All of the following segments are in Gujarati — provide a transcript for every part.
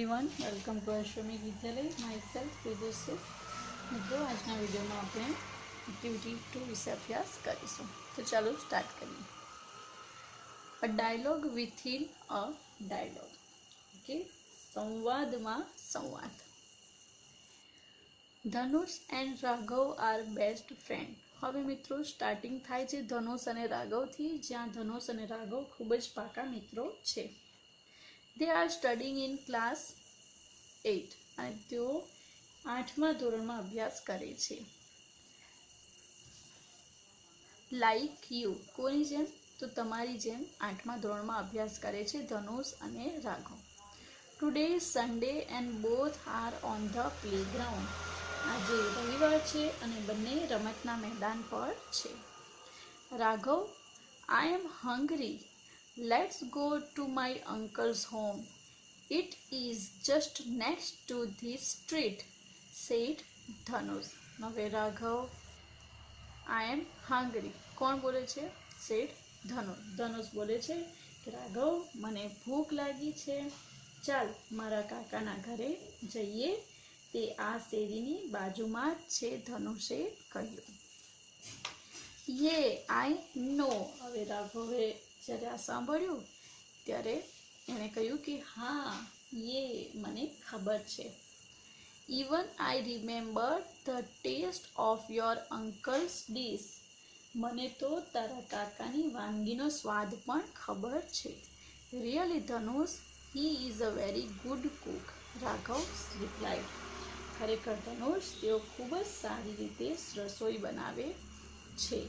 एवरीवन वेलकम टू अश्वमेघ विद्यालय माय सेल्फ विदुषी मित्रों આજના વિડીયોમાં આપણે એક્ટિવિટી 2 વિશે અભ્યાસ કરીશું। તો ચાલો સ્ટાર્ટ કરીએ। A dialogue within a dialogue. Okay, સંવાદમાં સંવાદ। Dhanush and Raghav are best friend. હવે મિત્રો સ્ટાર્ટિંગ થાય છે ધનુષ અને રાઘવથી, જ્યાં ધનુષ અને રાઘવ ખૂબ જ પાકા મિત્રો છે। They are studying in class 8 અને તેઓ 8મા ધોરણમાં અભ્યાસ કરે છે। લાઈક યુ, કોની જેમ? તો તમારી જેમ 8મા ધોરણમાં અભ્યાસ કરે છે ધનુષ અને Raghav. Today is Sunday and both are on the playground. આજે રવિવાર છે અને બંને રમતના મેદાન પર છે। રાઘવ, આઈ am hungry, let's go to my uncle's home. It is just next to this street, said Dhanush. હવે રાઘવ, I am hungry. કોણ બોલે છે? said ધનુષ। ધનુષ બોલે છે કે રાઘવ, મને ભૂખ લાગી છે, ચાલ મારા કાકાના ઘરે જઈએ, તે આ શેરીની બાજુમાં જ છે, ધનુષે કહ્યું। યે આઈ નો। હવે રાઘવે જ્યારે આ સાંભળ્યું ત્યારે એણે કહ્યું કે હા, યે મને ખબર છે। Even I remember the taste of your uncle's dish. મને તો તારા કાકાની વાનગીનો સ્વાદ પણ ખબર છે। Really Dhanush, he is a very good cook, Raghav replied. ખરેખર ધનુષ, તેઓ ખૂબ જ સારી રીતે રસોઈ બનાવે છે,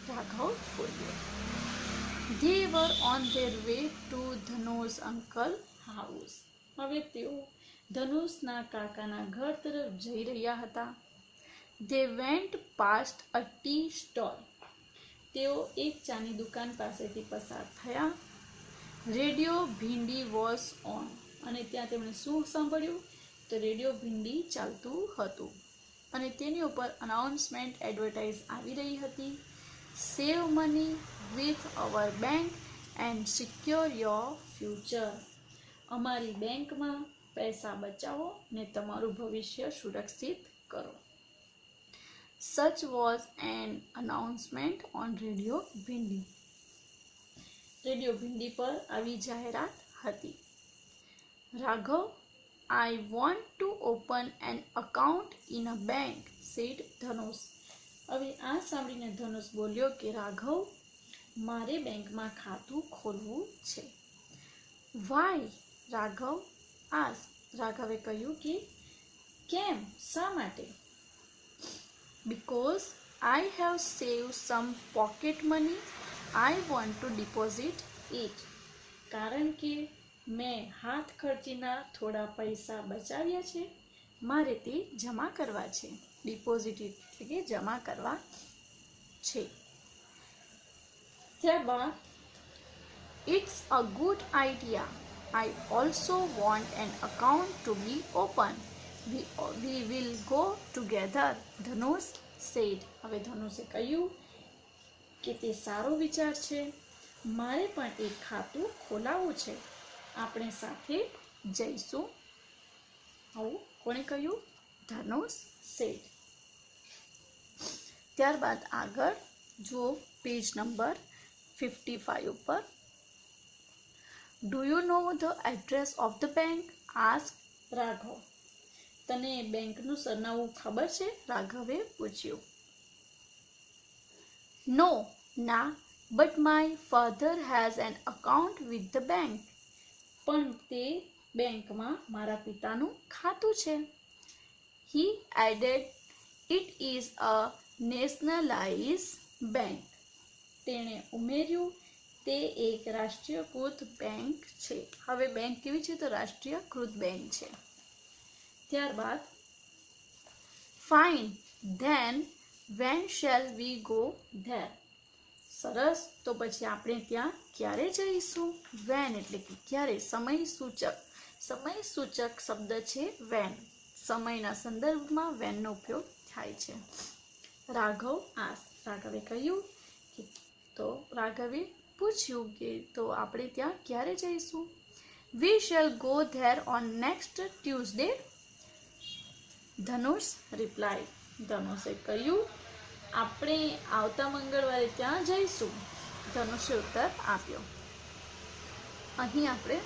રાઘવ બોલ્યો। They were on their way to Dhanush uncle house. હવે તેઓ ધનુષના કાકાના ઘર તરફ જઈ રહ્યા હતા। They went past a tea stall। તેઓ એક ચાની દુકાન પાસેથી પસાર થયા। Radio bhindi was on. અને ત્યાં તેમણે શું સાંભળ્યું? તો રેડિયો ભીંડી ચાલતું હતું અને તેની ઉપર અનાઉન્સમેન્ટ એડવર્ટાઇઝ આવી રહી હતી। Save money with our bank and secure your future। અમારી બેંકમાં પૈસા બચાવો ને તમારું ભવિષ્ય સુરક્ષિત કરો। Such was an announcement on Radio Bhindi. Radio Bhindi પર આવી જાહેરાત હતી। Raghav, I want to open an account in a bank, said ધનુષ। હવે આ સાંભળીને ધનુષ બોલ્યો કે રાઘવ, મારે બેંકમાં ખાતું ખોલવું છે। વાય? રાઘવ આસ। રાઘવે કહ્યું કે કેમ, શા માટે? Because I have save some pocket money, I want to deposit it. કારણ કે મેં હાથ ખર્ચીના થોડા પૈસા બચાવ્યા છે, મારે તે જમા કરવા છે। ડિપોઝિટ એટલે કે જમા કરવા છે। ત્યારબાદ, it's a good idea, I also want an account to be open, we will go together, Dhanush said. હવે ધનુષે કહ્યું કે તે સારો વિચાર છે, મારે પણ એક ખાતું ખોલાવવું છે, આપણે સાથે જઈશું। આવું કોણે કહ્યું? ધનુષ સેડ। ત્યારબાદ આગળ જો પેજ નંબર 55 ઉપર, do you know the address of the bank? Ask Raghav. તને બેંકનું સરનામું ખબર છે? રાઘવે પૂછ્યું। નો, ના, but my father has an account with the bank. પણ તે બેંકમાં મારા પિતાનું ખાતું છે। He added, it is a nationalise bank. તેણે ઉમેર્યું, તે એક રાષ્ટ્રીયકૃત બેંક છે। હવે બેંક કેવી છે? તો રાષ્ટ્રીયકૃત બેંક છે। ત્યારબાદ, fine, then when shall we go there? સરસ, તો પછી આપણે ત્યાં ક્યારે જઈશું? વેન એટલે કે ક્યારે, સમય સૂચક શબ્દ છે વેન। સમયના સંદર્ભમાં વેનનો ઉપયોગ થાય છે। રાઘવ આસ। રાઘવે કહ્યું કે, તો રાઘવે પૂછ્યું કે તો આપણે ત્યાં ક્યારે જઈશું? We shall go there on next Tuesday. Dhanush replied. ધનુષે કહ્યું, આપણે આવતા મંગળવારે ત્યાં જઈશું. ધનુષે ઉત્તર આપ્યો. અહીં આપણે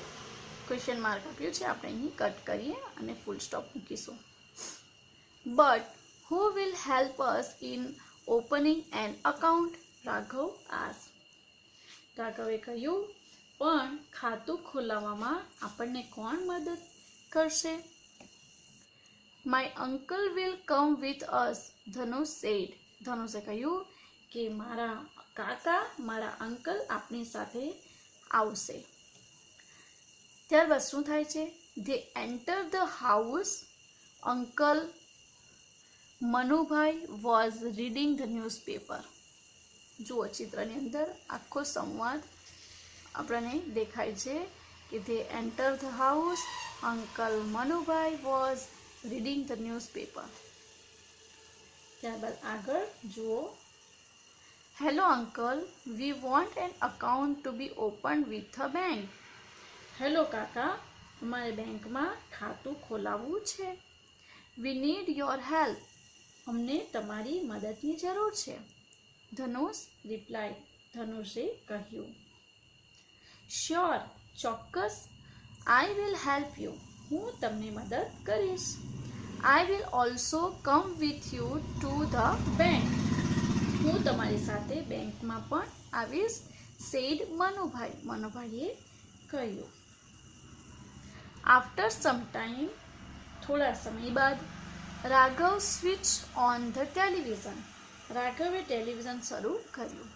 ક્વેશ્ચન માર્ક આપ્યું છે, આપણે અહીં કટ કરીએ અને ફૂલ સ્ટોપ મૂકીશું. But who will help us in opening an account? Raghav asked. રાઘવે કહ્યું, પણ ખાતું ખોલાવવામાં આપણને કોણ મદદ કરશે? My uncle will come with us, Dhanush said. ધનુષે કહ્યું કે મારા કાકા, મારા અંકલ આપણી સાથે આવશે. ત્યારબાદ શું થાય છે? They enter the house. Uncle Manubhai was reading the newspaper. જુઓ ચિત્રની અંદર આખો સંવાદ આપણને દેખાય છે કે they enter the house. Uncle Manubhai was reading the newspaper. ત્યારબાદ આગળ જુઓ. Hello uncle, we want an account to be opened with a bank. Hello કાકા, અમારે બેંકમાં ખાતું ખોલાવવું છે. We need your help. અમને તમારી મદદની જરૂર છે. ધનુષ replied. ધનુષે કહ્યું. Sure, ચોક્કસ. I will help you. હું તમને મદદ કરીશ. I will also come with you to the bank. હું તમારી સાથે બેંકમાં પણ આવીશ, said મનુભાઈ. મનુભાઈએ કહ્યું. After some time, થોડા સમય બાદ, Raghav switched on the television. રાઘવે ટેલિવિઝન શરૂ કર્યું.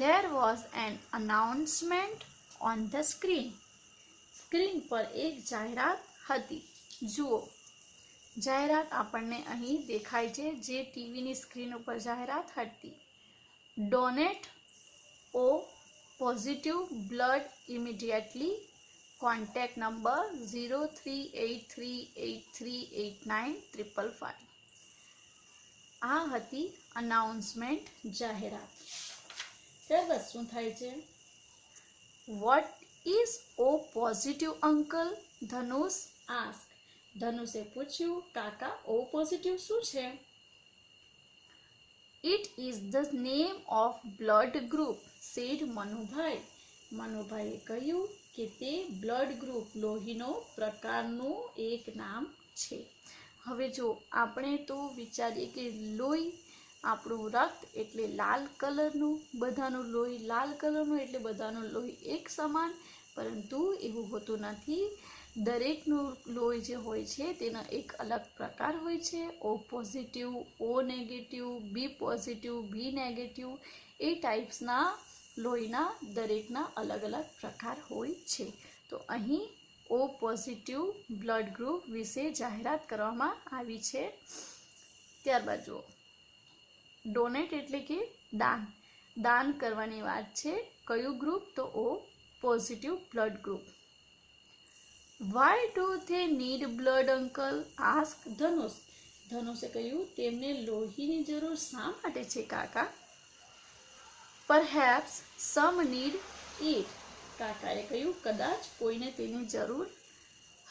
There was an announcement on the screen. Screen પર એક જાહેરાત હતી. જુઓ, જાહેરાત આપણને અહીં દેખાય છે, જે ટીવીની સ્ક્રીન ઉપર જાહેરાત હતી. Donate O positive blood immediately. Contact number 0383838955. આ હતી અનાઉન્સમેન્ટ, જાહેરાત. ત્યારબાદ શું થાય છે? What is O positive uncle? Dhanush asked. ધનુષે પૂછ્યું, કાકા O positive શું છે? It is the name of blood group, said Manubhai. મનુભાઈએ કહ્યું કે તે બ્લડ ગ્રુપ, લોહીનો પ્રકારનું એક નામ છે. હવે જો આપણે તો વિચારીએ કે લોહી, આપણું રક્ત એટલે લાલ કલરનું, બધાનું લોહી લાલ કલરનું એટલે બધાનું લોહી એક સમાન, પરંતુ એવું હોતું નથી. દરેકનું લોહી જે હોય છે તેનો એક અલગ પ્રકાર હોય છે. O positive, O negative, B positive, બી નેગેટિવ, એ ટાઈપ્સના લોહીના દરેકના અલગ અલગ પ્રકાર હોય છે. તો અહીં O પોઝિટિવ બ્લડ ગ્રુપ વિશે જાહેરાત કરવામાં આવી છે. ત્યારબાદ જુઓ, ડોનેટ એટલે કે દાન, દાન કરવાની વાત છે. કયું ગ્રુપ? તો O positive blood group. Why do they need blood uncle? asked ધનુષ. ધનુષે કહ્યું, તેમને લોહીની જરૂર શા માટે છે કાકા? Perhaps some need it. કાકાએ કહ્યું, કદાચ કોઈને તેની જરૂર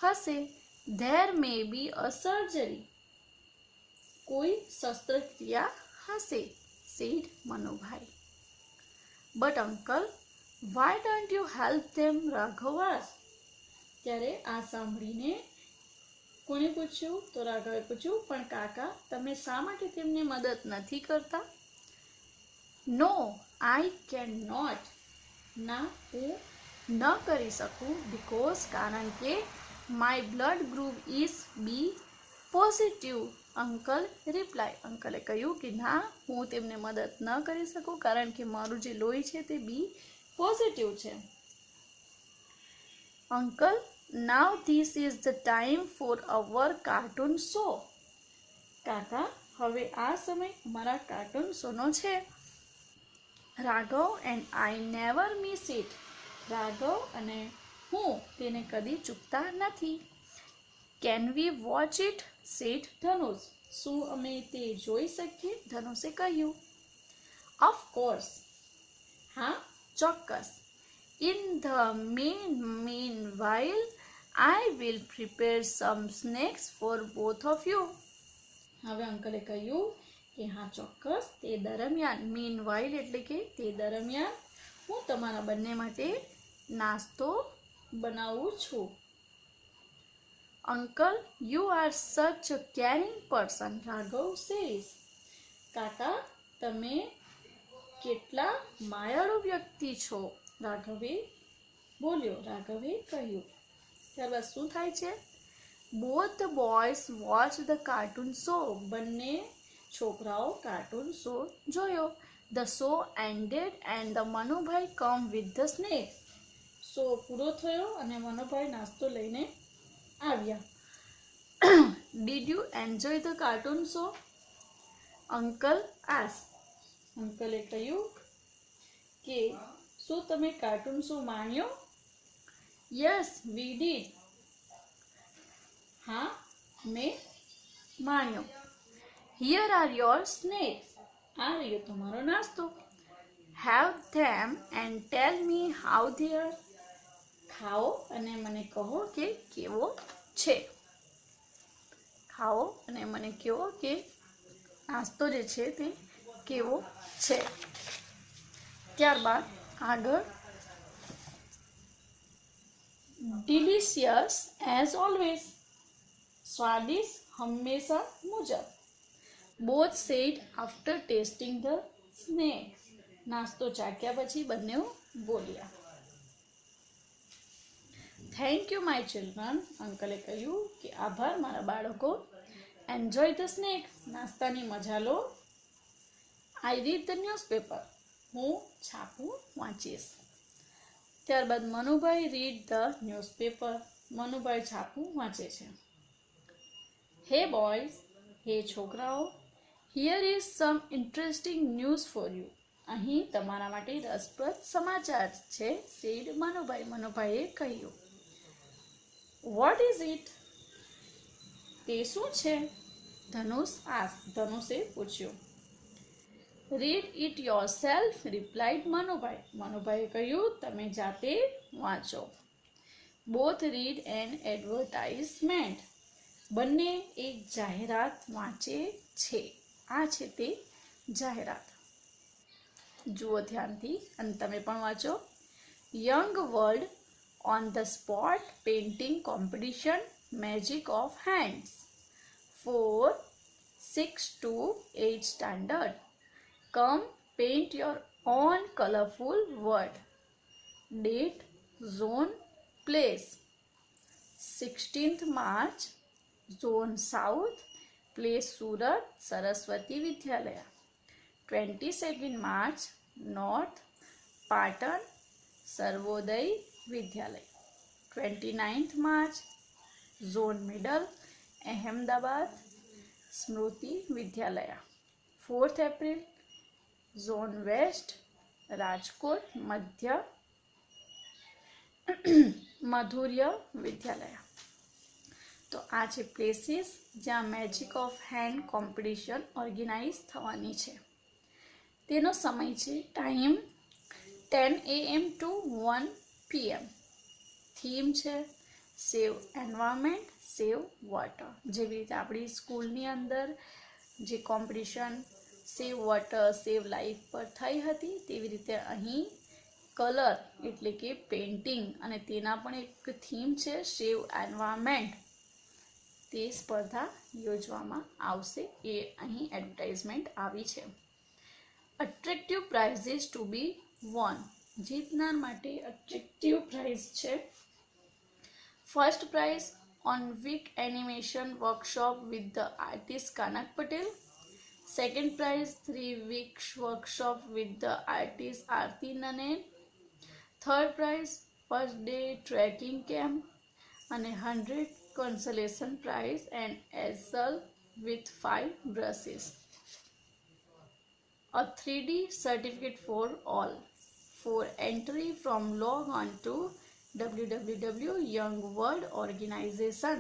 હશે. There may be a surgery. કોઈ શસ્ત્રક્રિયા હશે, said Manubhai. But uncle, why don't you help them? Raghav asked. ત્યારે આ સાંભળીને કોણે પૂછ્યું? તો રાઘવે પૂછ્યું, પણ કાકા તમે શા માટે તેમને મદદ નથી કરતા? No I can not. ના, હું ન કરી શકું. બીકોઝ, કારણ કે my blood group is B positive. Uncle reply. અંકલે કહ્યું કે ના, હું તેમને મદદ ન કરી શકું કારણ કે મારું જે લોહી છે તે બી પોઝિટિવ છે. Uncle, now this is the time for our cartoon show. કાકા, હવે આ સમય અમારા કાર્ટૂન શોનો છે. Raghav and I never miss it. Raghav અને હું તેને કદી ચૂકતા નથી. Can we watch it? said ધનુષ. શું અમે તે જોઈ શકીએ? ધનુષે કહ્યું. Of course. હા, ચોક્કસ. In the meanwhile, I will prepare some snacks for both of you. હવે અંકલે કહ્યું કે હા ચોક્કસ તે દરમિયાન meanwhile એટલે કે તે દરમિયાન હું તમારા બંને માટે નાસ્તો બનાવું છું. Uncle, you are such a caring person, Raghav says. કાકા તમે કેટલા માયાળુ વ્યક્તિ છો, રાઘવે કહ્યું. ત્યારબાદ શું થાય છે? Both the boys watched the cartoon show. બંને છોકરાઓ કાર્ટૂન શો જોયો. The show ended and the Manubhai come with the snake. Show પૂરો થયો અને મનુભાઈ નાસ્તો લઈને આવ્યા. Did you enjoy the cartoon show? Uncle asked. અંકલે કહ્યું કે શું તમે કાર્ટૂન શો માણ્યો? Yes, we did. હા મેં માણ્યો. Here are your snacks. આ રહ્યો તમારો નાસ્તો. Have them and tell me how they are. ખાઓ અને મને કહો કે કેવો છે. ખાઓ અને મને કહો કે નાસ્તો જે છે તે કેવો છે. ત્યારબાદ આગળ delicious as always. સ્વાદિષ્ટ હંમેશા મુજબ. Both said after tasting the snacks. નાસ્તો ચાખ્યા પછી બંને બોલ્યા. Thank you my children. અંકલે કહ્યું કે આભાર મારા બાળકો. Enjoy the snacks. નાસ્તાની મજા લો. I read the newspaper. હું છાપું વાંચીશ. ત્યારબાદ Manubhai read the newspaper. Manubhai છાપું વાંચે છે. Hey boys. હે છોકરાઓ. Here is some interesting news for you. અહીં તમારા માટે રસપ્રદ સમાચાર છે, said મનુભાઈ. મનુભાઈએ કહ્યું. What is it? તે શું છે? ધનુષે પૂછ્યું. Read it yourself, replied Manubhai. મનુભાઈએ કહ્યું તમે જાતે વાંચો. Both read an advertisement. બંને એક જાહેરાત વાંચે છે. આ છે તે જાહેરાત. જુઓ ધ્યાનથી અને તમે પણ વાંચો. Young World on the spot painting competition, magic of hands for 6 to 8 standard. Come paint your own colorful world. Date, zone, place. 16th March, zone South, place Surat, Saraswati Vidyalaya. 22nd March, North, Patan, Sarvodai Vidyalaya. 29th March, zone Middle, Ahmedabad, Smruti Vidyalaya. 4th April, zone West, Rajkot, Madhurya Vidyalaya. તો આ છે પ્લેસીસ જ્યાં magic of hand competition organize થવાની છે. તેનો સમય છે time 10 AM to 1 PM. Theme છે સેવ એન્વાયરમેન્ટ, સેવ વોટર. જેવી રીતે આપણી સ્કૂલની અંદર જે competition save water, save life પર થઈ હતી, તેવી રીતે અહીં કલર એટલે કે પેઇન્ટિંગ અને તેના પણ એક થીમ છે સેવ એન્વાયરમેન્ટ. તે સ્પર્ધા યોજવામાં આવશે. એ અહીં એડવર્ટાઇઝમેન્ટ આવી છે. Attractive prizes to be won. જીતનાર માટે અટ્રેક્ટિવ પ્રાઇઝ છે. First prize one week animation workshop with the artist Kanak Patel. Second prize 3 weeks workshop with the artist Aarti નનેન. Third prize first day trekking camp અને 100 consolation prize and easel with 5 brushes. A 3D certificate for all. For entry from log on to www.youngworldorganization.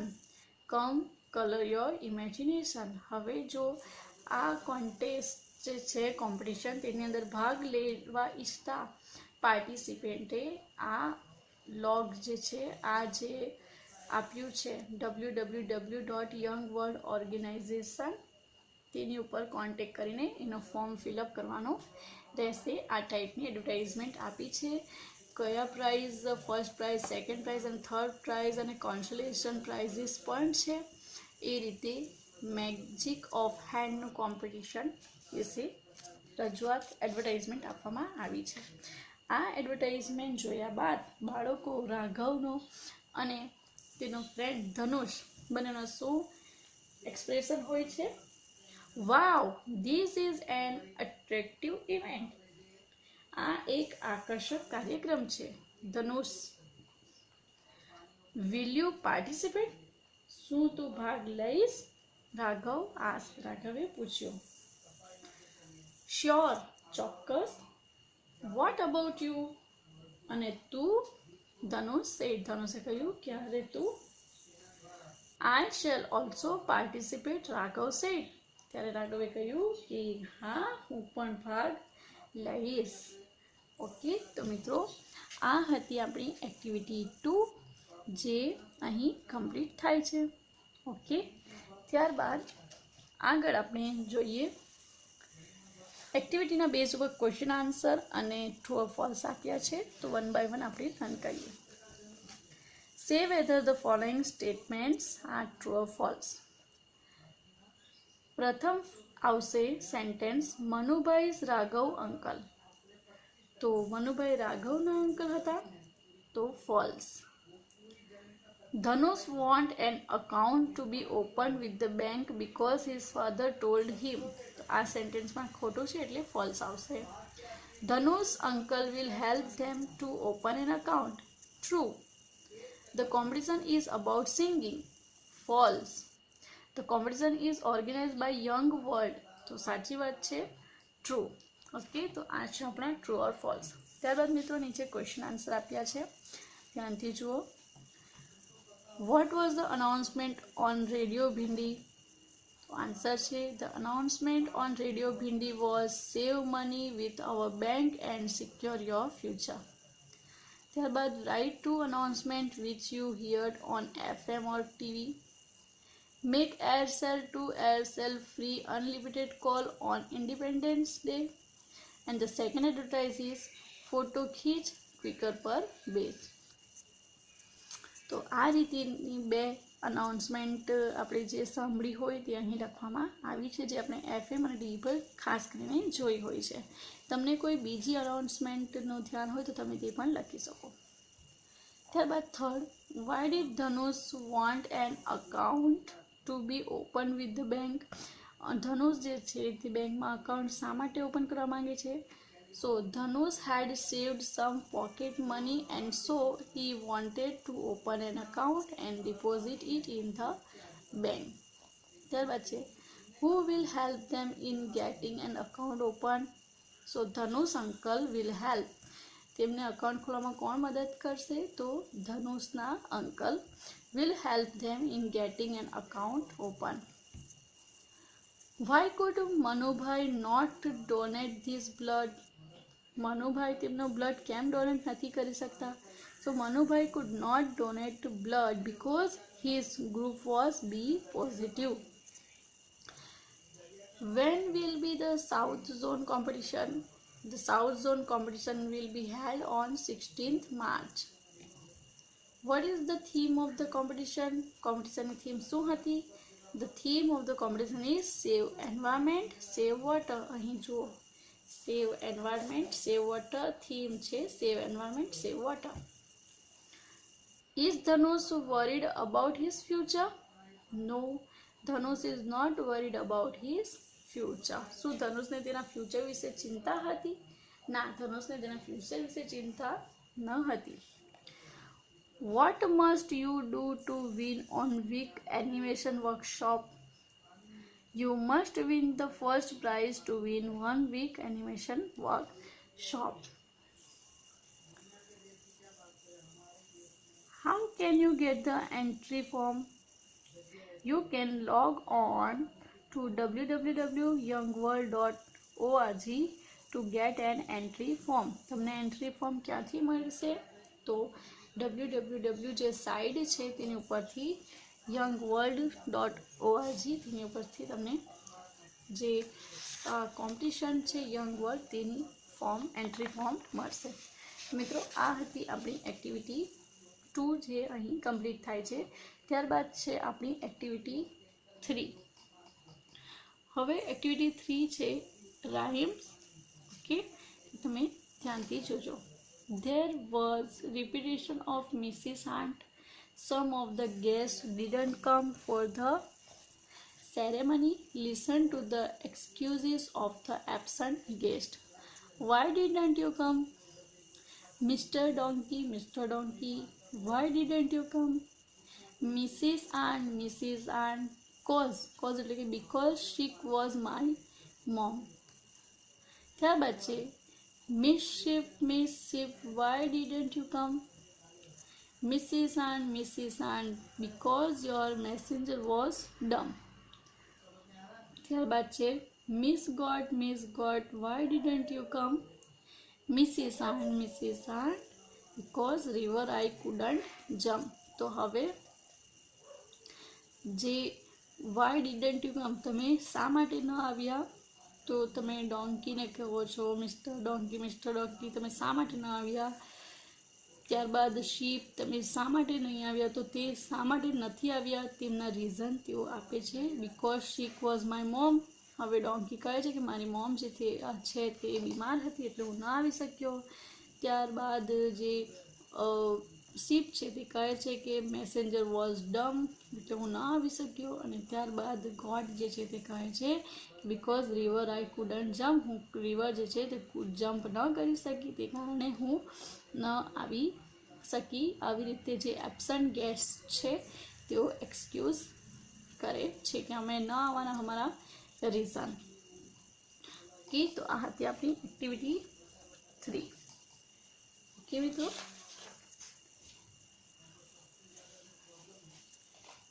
Come color your imagination. હવે જો આ કોન્ટેસ્ટ જે છે કોમ્પિટિશન તેની અંદર ભાગ લેવા ઈચ્છતા પાર્ટિસિપેન્ટે આ લોગ જે છે આ જે આપ્યું છે www.youngworldorganization તેની ઉપર કોન્ટેક્ટ કરીને એનો ફોર્મ ફિલઅપ કરવાનો રહેશે. આ ટાઈપની એડવર્ટાઇઝમેન્ટ આપી છે. કયા prize, first prize, second prize અને થર્ડ પ્રાઇઝ અને કોન્સોલેશન પ્રાઇઝીસ પણ છે. એ રીતે મેજિક ઓફ હેન્ડનું કોમ્પિટિશન વિશે રજૂઆત એડવર્ટાઇઝમેન્ટ આપવામાં આવી છે. આ એડવર્ટાઇઝમેન્ટ જોયા બાદ બાળકો રાઘવનો અને તેનો ફ્રેન્ડ ધનુષ બંનેનો શું એક્સપ્રેશન હોય છે? Wow, this is an attractive event. આ એક આકર્ષક કાર્યક્રમ છે. Dhanush, will you participate? શું તું ભાગ લઈશ? રાઘવ આસ્ક, રાઘવે પૂછ્યું. શ્યોર, ચોક્કસ. What about you? અને તું? ધનુષ સેડ, ધનુષે કહ્યું, ક્યારે તું? I shall also participate, Raghav said. ત્યારે રાઘવે કહ્યું કે હા, હું પણ ભાગ લઈશ. ઓકે, તો મિત્રો આ હતી આપણી એક્ટિવિટી 2 જે અહીં કમ્પ્લીટ થાય છે. ઓકે, ત્યારબાદ આગળ આપણે જોઈએ એક્ટિવિટીના બેઝ ઉપર ક્વેશ્ચન આન્સર અને ટ્રુ ઓર ફોલ્સ આપ્યા છે. તો વન બાય વન આપણે રન કરીએ. Say whether the following statements are true or false. પ્રથમ આવશે sentence Manubhai is Raghav uncle. તો મનુભાઈ રાઘવના અંકલ હતા, તો false. Dhanush want an account to be open with the bank because his father told him. તો આ સેન્ટેન્સમાં ખોટું છે એટલે ફોલ્સ આવશે. Dhanush uncle will help them to open an account. True. The competition is about singing. False. The competition is organized by Young World. તો સાચી વાત છે, ટ્રુ. ઓકે, તો આ છે આપણા ટ્રુ ઓર ફોલ્સ. ત્યારબાદ મિત્રો નીચે ક્વેશ્ચન આન્સર આપ્યા છે, ધ્યાનથી જુઓ. What was the announcement on radio ભિંડી? તો આન્સર છે ધ અનાઉન્સમેન્ટ ઓન રેડિયો ભિંડી was save money with our bank and secure your future. ત્યારબાદ write two announcement which you heard on FM or TV. Make Aircel to Aircel free unlimited call on Independence Day. And the second advertise is photo खींच क्विकर पर बेच. તો આ રીતની બે અનાઉન્સમેન્ટ આપણે જે સાંભળી હોય તે અહીં લખવામાં આવી છે, જે આપણે FM અને TV પર ખાસ કરીને જોઈ હોય છે. તમને કોઈ બીજી અનાઉન્સમેન્ટનું ધ્યાન હોય તો તમે તે પણ લખી શકો. ત્યારબાદ third, why did Dhanush want an account to be open with the bank. ધનુષ જે છે તે બેંકમાં અકાઉન્ટ શા માટે ઓપન કરવા માંગે છે? સો ધનુષ had saved some pocket money and so he wanted to open an account and deposit it in the bank. ત્યારબાદ છે who will help them in getting an account open. So Dhanush uncle will help. તેમને અકાઉન્ટ ખોલવામાં કોણ મદદ કરશે? તો ધનુષના uncle will help them in getting an account open. Why could Manubhai not donate this blood? Manubhai તેમનો બ્લડ કેમ ડોનેટ નથી કરી શકતા? So Manubhai could not donate blood because his group was B positive. When will be the South Zone competition? The South Zone competition will be held on 16th March. What is the theme of the competition? Competition theme શું હતી? The theme of the competition is save environment, save water. અહીં જુઓ, save environment, save water. Theme છે save environment, save water. Is Dhanush worried about his future? No, Dhanush is not worried about his future. શું ધનુષને તેના ફ્યુચર વિશે ચિંતા હતી? ના, ધનુષને તેના ફ્યુચર વિશે ચિંતા ન હતી. What must you do to win on week animation workshop? You must win the first prize to win 1 week animation workshop. How can you get the entry form? You can log on to www.youngworld.org to to get an entry form. તમને એન્ટ્રી ફોર્મ ક્યાંથી મળશે? તો www જે સાઇટ છે તેની ઉપરથી youngworld.org તેની ઉપરથી તમને જે કોમ્પિટિશન છે યંગ વર્લ્ડ તેની એન્ટ્રી ફોર્મ મળશે. મિત્રો આ હતી આપણી એક્ટિવિટી 2 જે અહીં કમ્પ્લીટ થાય છે. ત્યારબાદ છે આપણી એક્ટિવિટી 3. હવે એક્ટિવિટી 3 છે રાઇમ્સ. ઓકે, તમે ધ્યાનથી જોજો. There was repetition of Mrs. Aunt. Some of the guests didn't come for the ceremony. Listen to the excuses of the absent guest. Why didn't you come? Mr. Donkey, Mr. Donkey, why didn't you come? Mrs. Aunt, cause એટલે કે because she was my mom. ત્યારબાદ છે Miss Sheep, why didn't you come? Mrs. Aunt, because your messenger was dumb. ત્યારબાદ છે Miss Goat, why didn't you come? Mrs. Aunt, because river I couldn't jump. તો હવે જે why didn't you come તમે શા માટે ન આવ્યા? તો તમે ડોંકીને કહો છો મિસ્ટર ડોંકી તમે શા માટે ન આવ્યા? ત્યારબાદ શીપ તમે શા માટે નહીં આવ્યા? તો તે શા માટે નથી આવ્યા તેમના રીઝન તેઓ આપે છે. Because Schick was my mom. હવે ડોંકી કહે છે કે મારી મોમ જે છે તે બીમાર હતી એટલે હું ન આવી શક્યો. ત્યારબાદ જે શીપ છે તે કહે છે કે મેસેન્જર વોઝ ડમ એટલે હું ન આવી શક્યો. અને ત્યારબાદ ગોડ જે છે તે કહે છે because river I couldn't jump, હું રિવર જે છે તે જમ્પ ન કરી શકી તે કારણે હું ન આવી શકી. આવી રીતે જે એબસન્ટ ગેસ્ટ છે તેઓ એક્સક્યુઝ કરે છે કે અમે ન આવવાના અમારા રીઝન. ઓકે, તો આ હતી આપણી એક્ટિવિટી 3. ઓકે મિત્રો,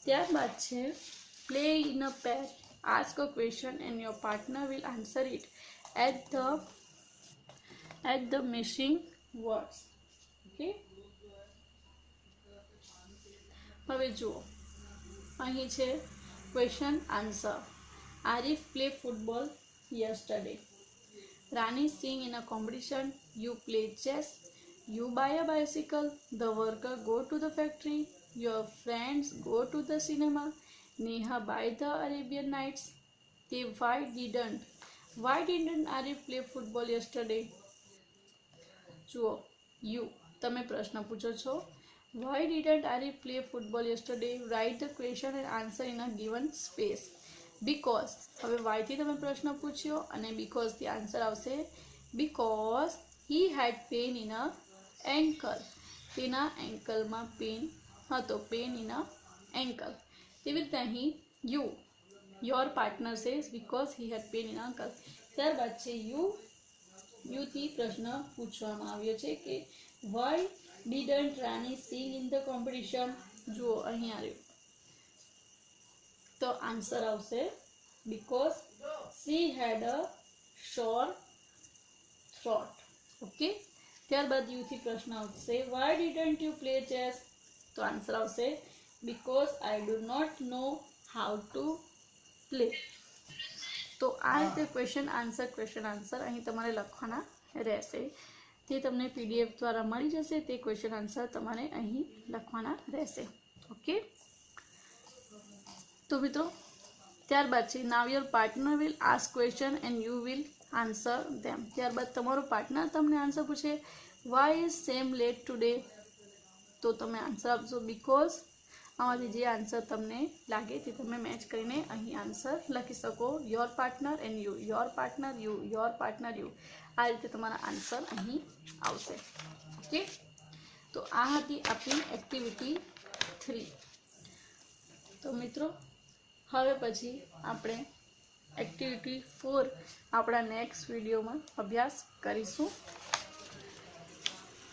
ત્યારબાદ છે play in a pair. Ask a question and your partner will answer it at the missing words. Okay, હવે જુઓ અહીં છે question answer. Arif play football yesterday. Rani sing in a competition. You play chess. You buy a bicycle. The worker go to the factory. Your friends go to the cinema. Neha buy the Arabian Nights. Why didn't Arif play football yesterday? જુઓ, you તમે પ્રશ્ન પૂછો છો why didn't Arif play football yesterday? Write the question and answer in a given space. Because હવે why થી તમે પ્રશ્ન પૂછ્યો અને because થી આન્સર આવશે because he had pain in a ankle. તેના એન્કલમાં પેન હતો. Pain in a ankle. તેવી રીતે અહીં your partner says because he had pain in ankle. ત્યારબાદ છે યુથી પ્રશ્ન પૂછવામાં આવ્યો છે કે why didn't Rani sing in the competition. જુઓ અહીં આવ્યું તો આન્સર આવશે because she had a sore throat. Okay, ત્યારબાદ યુથી પ્રશ્ન આવશે why didn't you play chess. તો આન્સર આવશે because I do not know how to play. તો આ રીતે ક્વેશ્ચન આન્સર અહીં તમારે લખવાના રહેશે. તે તમને PDF દ્વારા મળી જશે. તે ક્વેશ્ચન આન્સર તમારે અહીં લખવાના રહેશે. ઓકે, તો મિત્રો ત્યારબાદ છે now your partner will ask question and you will answer them. ત્યારબાદ તમારો પાર્ટનર તમને આન્સર પૂછે why is Sam late today તમે આન્સર આપશો બીકોઝ. આમાંથી જે આન્સર તમને લાગે તે તમે મેચ કરીને અહીં આન્સર લખી શકો. Your partner and you, your partner you, your partner you. આ રીતે તમારા આન્સર અહીં આવશે. ઓકે, તો આ હતી આપણી એક્ટિવિટી 3. તો મિત્રો હવે પછી આપણે એક્ટિવિટી 4 આપણા નેક્સ્ટ વિડીયોમાં અભ્યાસ કરીશું.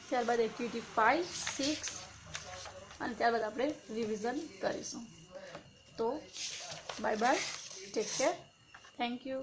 ત્યારબાદ એક્ટિવિટી 5, 6 અને ત્યારબાદ આપણે રિવિઝન કરીશું. તો bye bye, take care, thank you.